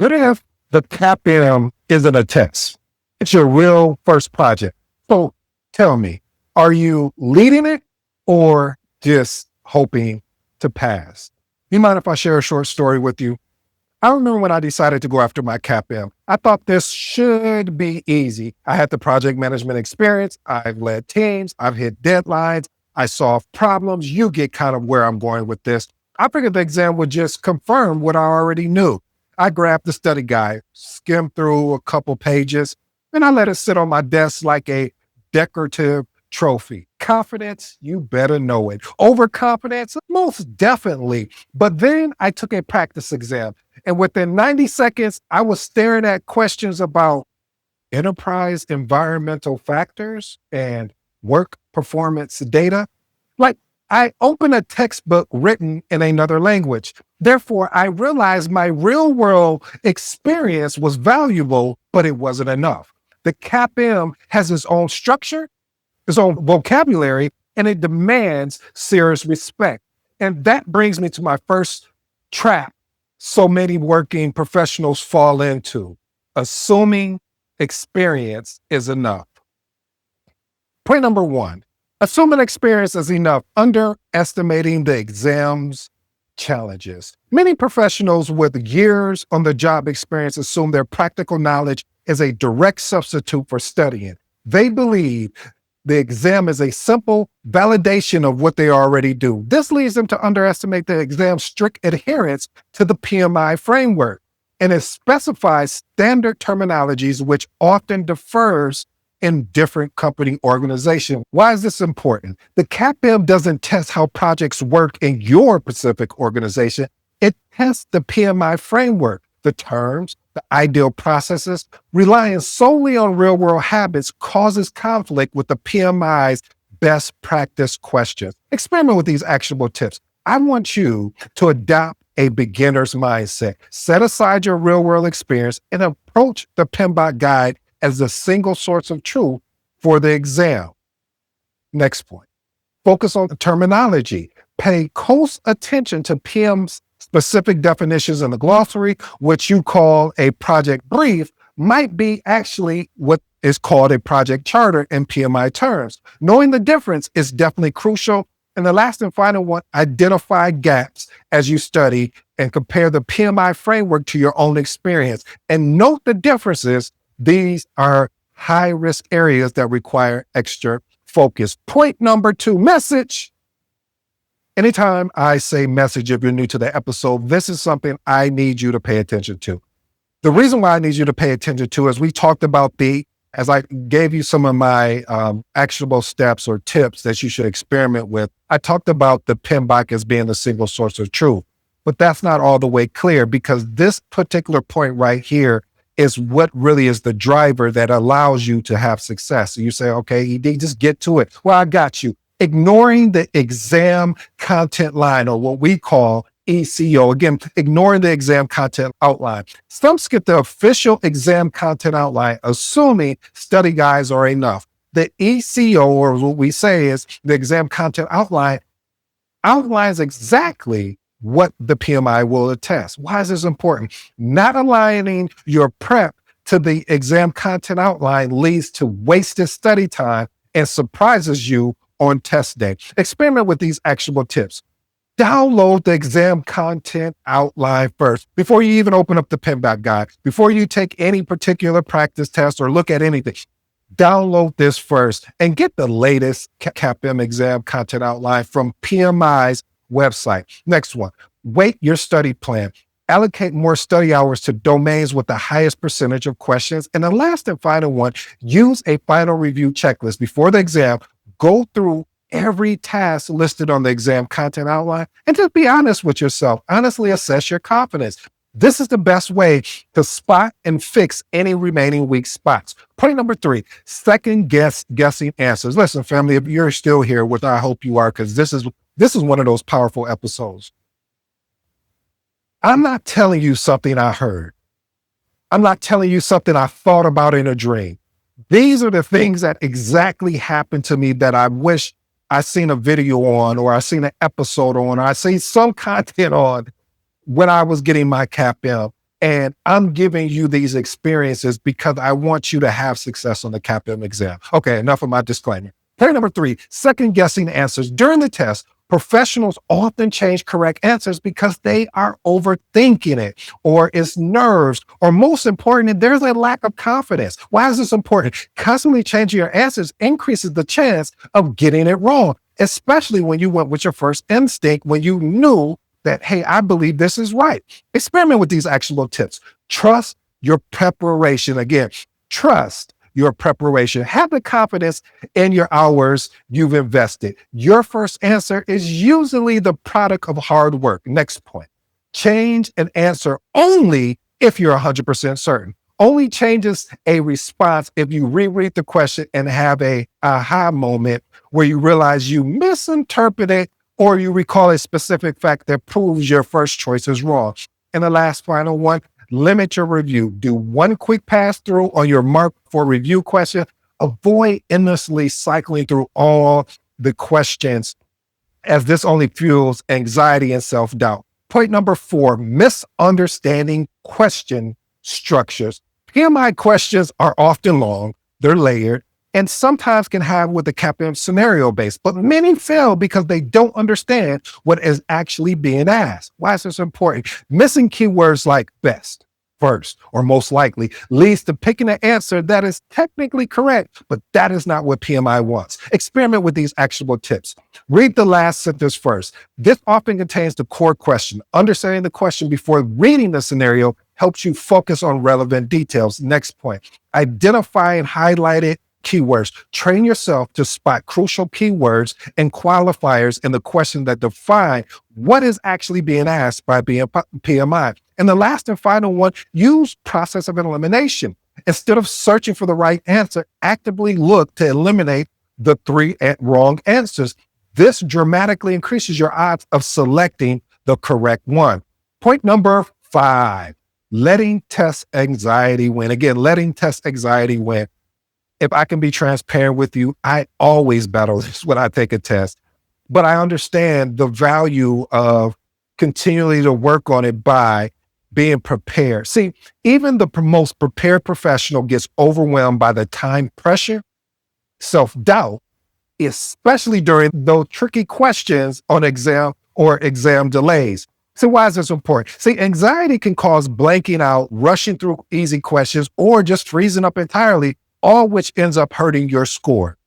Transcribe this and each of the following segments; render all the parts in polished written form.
What if the CAPM isn't a test? It's your real first project. So tell me, are you leading it or just hoping to pass? You mind if I share a short story with you? I remember when I decided to go after my CAPM, I thought this should be easy. I had the project management experience. I've led teams. I've hit deadlines. I solved problems. You get kind of where I'm going with this. I figured the exam would just confirm what I already knew. I grabbed the study guide, skimmed through a couple pages, and I let it sit on my desk like a decorative trophy. Confidence, you better know it. Overconfidence, most definitely. But then I took a practice exam, and within 90 seconds, I was staring at questions about enterprise environmental factors and work performance data. Like, I opened a textbook written in another language. Therefore, I realized my real world experience was valuable, but it wasn't enough. The CAPM has its own structure, its own vocabulary, and it demands serious respect. And that brings me to my first trap so many working professionals fall into: assuming experience is enough. Point number one, assuming experience is enough, underestimating the exam's challenges. Many professionals with years on the job experience assume their practical knowledge is a direct substitute for studying. They believe the exam is a simple validation of what they already do. This leads them to underestimate the exam's strict adherence to the PMI framework, and it specifies standard terminologies which often differs in different company organizations. Why is this important? The CAPM doesn't test how projects work in your specific organization. It tests the PMI framework, the terms, the ideal processes. Relying solely on real-world habits causes conflict with the PMI's best practice questions. Experiment with these actionable tips. I want you to adopt a beginner's mindset. Set aside your real-world experience and approach the PMBOK guide as the single source of truth for the exam. Next point, focus on the terminology. Pay close attention to PM's specific definitions in the glossary. What you call a project brief might be actually what is called a project charter in PMI terms. Knowing the difference is definitely crucial. And the last and final one, identify gaps as you study and compare the PMI framework to your own experience. And note the differences. These are high-risk areas that require extra focus. Point number two, message. Anytime I say message, if you're new to the episode, this is something I need you to pay attention to. The reason why I need you to pay attention to is we talked about as I gave you some of my actionable steps or tips that you should experiment with, I talked about the PMBOK as being the single source of truth. But that's not all the way clear, because this particular point right here is what really is the driver that allows you to have success. So you say, okay, ED, just get to it. Well, I got you. Ignoring the exam content line, or what we call ECO. Again, ignoring the exam content outline. Some skip the official exam content outline, assuming study guides are enough. The ECO, or what we say is the exam content outline, outlines exactly what the PMI will attest. Why is this important? Not aligning your prep to the exam content outline leads to wasted study time and surprises you on test day. Experiment with these actionable tips. Download the exam content outline first before you even open up the PMBOK guide, before you take any particular practice test or look at anything. Download this first and get the latest CAPM exam content outline from PMI's website. Next one, weight your study plan. Allocate more study hours to domains with the highest percentage of questions. And the last and final one, use a final review checklist before the exam. Go through every task listed on the exam content outline and just be honest with yourself. Honestly assess your confidence. This is the best way to spot and fix any remaining weak spots. Point number three, second guessing answers. Listen, family, if you're still here, which I hope you are, because this is one of those powerful episodes. I'm not telling you something I heard. I'm not telling you something I thought about in a dream. These are the things that exactly happened to me that I wish I seen a video on, or I seen an episode on, or I seen some content on when I was getting my CAPM. And I'm giving you these experiences because I want you to have success on the CAPM exam. Okay, enough of my disclaimer. Point number 3, second guessing answers. During the test, professionals often change correct answers because they are overthinking it, or it's nerves, or most important, there's a lack of confidence. Why is this important? Constantly changing your answers increases the chance of getting it wrong, especially when you went with your first instinct, when you knew that, hey, I believe this is right. Experiment with these actionable tips. Trust your preparation. Again, trust your preparation. Have the confidence in your hours you've invested. Your first answer is usually the product of hard work. Next point, change an answer only if you're 100% certain. Only changes a response if you reread the question and have a aha moment where you realize you misinterpreted or you recall a specific fact that proves your first choice is wrong. And the last final one, limit your review. Do one quick pass through on your mark for review question. Avoid endlessly cycling through all the questions, as this only fuels anxiety and self-doubt. Point number 4, misunderstanding question structures. PMI questions are often long, they're layered, and sometimes can have with the CAPM scenario base, but many fail because they don't understand what is actually being asked. Why is this important? Missing keywords like best, first, or most likely leads to picking an answer that is technically correct, but that is not what PMI wants. Experiment with these actionable tips. Read the last sentence first. This often contains the core question. Understanding the question before reading the scenario helps you focus on relevant details. Next point, identify and highlight it keywords. Train yourself to spot crucial keywords and qualifiers in the question that define what is actually being asked by PMI. And the last and final one, use process of elimination. Instead of searching for the right answer, actively look to eliminate the 3 wrong answers. This dramatically increases your odds of selecting the correct one. Point number 5, letting test anxiety win. Again, letting test anxiety win. If I can be transparent with you, I always battle this when I take a test, but I understand the value of continually to work on it by being prepared. See, even the most prepared professional gets overwhelmed by the time pressure, self-doubt, especially during those tricky questions on exam or exam delays. So why is this important? See, anxiety can cause blanking out, rushing through easy questions, or just freezing up entirely, all which ends up hurting your score.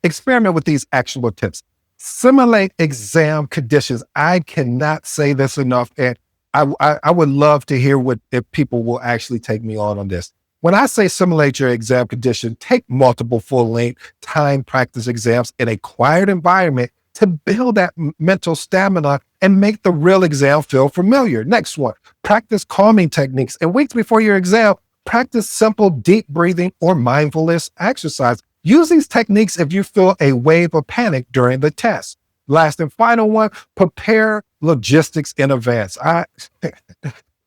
Experiment with these actionable tips. Simulate exam conditions. I cannot say this enough, and I would love to hear if people will actually take me on this. When I say simulate your exam condition, take multiple full-length time practice exams in a quiet environment to build that mental stamina and make the real exam feel familiar. Next one, practice calming techniques. And weeks before your exam, practice simple deep breathing or mindfulness exercise. Use these techniques if you feel a wave of panic during the test. Last and final one, prepare logistics in advance. I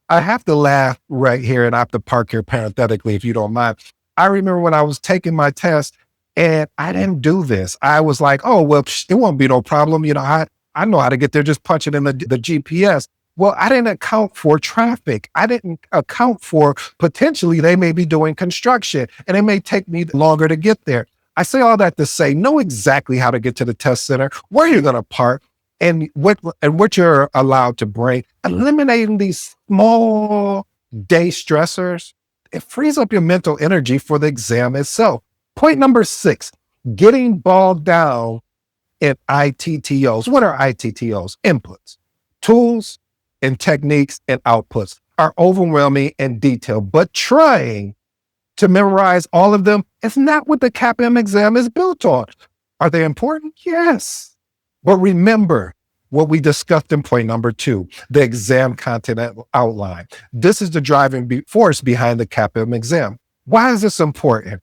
have to laugh right here, and I have to park here parenthetically if you don't mind. I remember when I was taking my test and I didn't do this. I was like, oh, well, it won't be no problem. You know, I know how to get there, just punch it in the GPS. Well, I didn't account for traffic. I didn't account for potentially they may be doing construction and it may take me longer to get there. I say all that to say, know exactly how to get to the test center, where you're going to park, and what you're allowed to bring. Eliminating these small day stressors, it frees up your mental energy for the exam itself. Point number 6, getting bogged down in ITTOs. What are ITTOs? Inputs, tools, and techniques and outputs are overwhelming and detailed, but trying to memorize all of them is not what the CAPM exam is built on. Are they important? Yes. But remember what we discussed in point number 2, the exam content outline. This is the driving force behind the CAPM exam. Why is this important?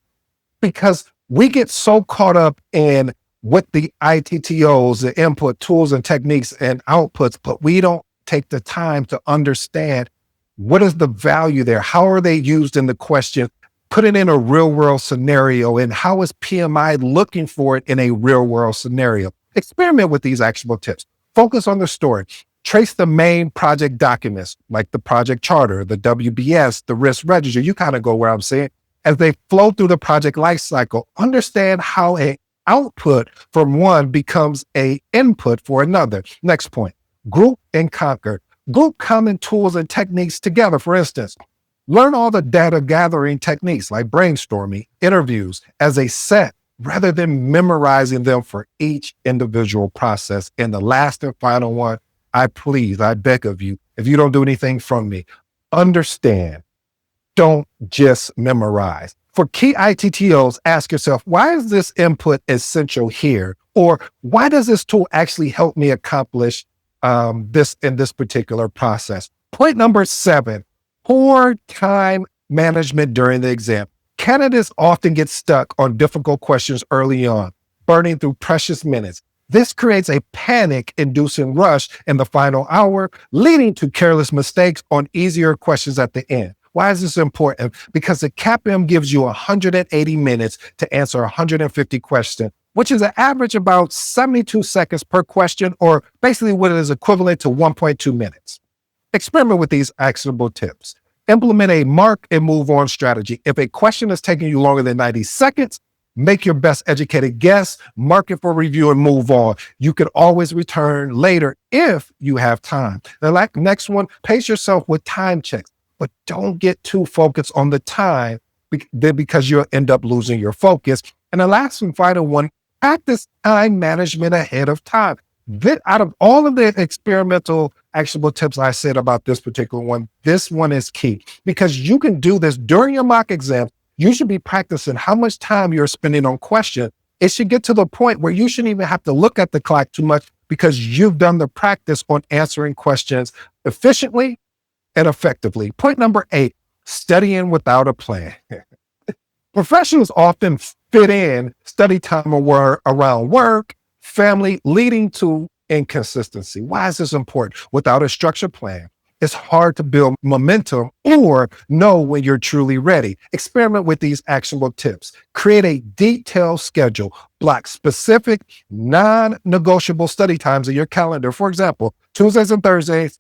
Because we get so caught up in what the ITTOs, the input, tools, and techniques and outputs, but we don't take the time to understand what is the value there? How are they used in the question? Put it in a real world scenario, and how is PMI looking for it in a real world scenario? Experiment with these actionable tips. Focus on the story. Trace the main project documents like the project charter, the WBS, the risk register. You kind of go where I'm saying. As they flow through the project lifecycle, understand how an output from one becomes a input for another. Next point, group and conquer. Group common tools and techniques together. For instance, learn all the data gathering techniques like brainstorming, interviews as a set rather than memorizing them for each individual process. And the last and final one, I beg of you, if you don't do anything from me, understand, don't just memorize. For key ITTOs, ask yourself, why is this input essential here? Or why does this tool actually help me accomplish this in this particular process? Point number 7, poor time management during the exam. Candidates often get stuck on difficult questions early on, burning through precious minutes. This creates a panic-inducing rush in the final hour, leading to careless mistakes on easier questions at the end. Why is this important? Because the CAPM gives you 180 minutes to answer 150 questions, which is an average about 72 seconds per question, or basically what is equivalent to 1.2 minutes. Experiment with these actionable tips. Implement a mark and move on strategy. If a question is taking you longer than 90 seconds, make your best educated guess, mark it for review, and move on. You can always return later if you have time. The next one, pace yourself with time checks, but don't get too focused on the time because you'll end up losing your focus. And the last and final one, practice time management ahead of time. Out of all of the experimental actionable tips I said about this particular one, this one is key because you can do this during your mock exam. You should be practicing how much time you're spending on questions. It should get to the point where you shouldn't even have to look at the clock too much because you've done the practice on answering questions efficiently and effectively. Point number 8, studying without a plan. Professionals often fit in study time around work, family, leading to inconsistency. Why is this important? Without a structured plan, it's hard to build momentum or know when you're truly ready. Experiment with these actionable tips. Create a detailed schedule. Block specific, non-negotiable study times in your calendar. For example, Tuesdays and Thursdays,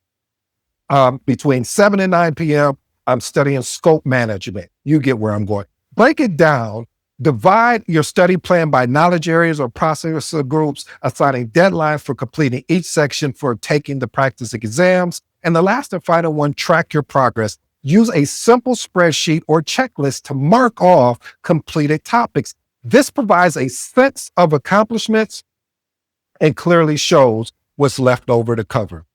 between 7 and 9 p.m., I'm studying scope management. You get where I'm going. Break it down. Divide your study plan by knowledge areas or process groups, assigning deadlines for completing each section for taking the practice exams. And the last and final one, track your progress. Use a simple spreadsheet or checklist to mark off completed topics. This provides a sense of accomplishments and clearly shows what's left over to cover.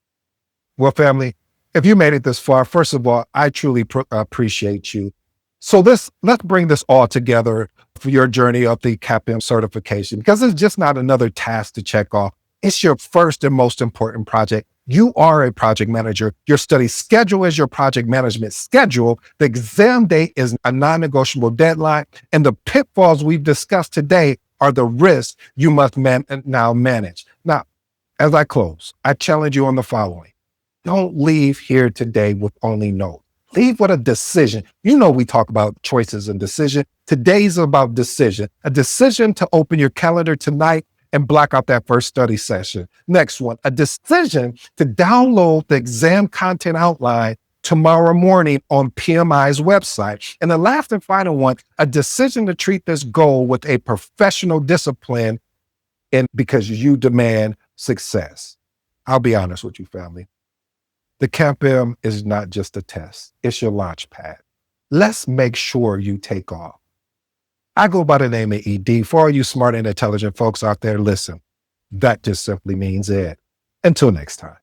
Well, family, if you made it this far, first of all, I truly appreciate you. So let's bring this all together for your journey of the CAPM certification, because it's just not another task to check off. It's your first and most important project. You are a project manager. Your study schedule is your project management schedule. The exam date is a non-negotiable deadline. And the pitfalls we've discussed today are the risks you must now manage. Now, as I close, I challenge you on the following. Don't leave here today with only notes. Leave with a decision. You know, we talk about choices and decision. Today's about decision. A decision to open your calendar tonight and block out that first study session. Next one, a decision to download the exam content outline tomorrow morning on PMI's website. And the last and final one, a decision to treat this goal with a professional discipline and because you demand success. I'll be honest with you, family. The CAPM is not just a test. It's your Launchpad. Let's make sure you take off. I go by the name of ED. For all you smart and intelligent folks out there, listen, that just simply means it. Until next time.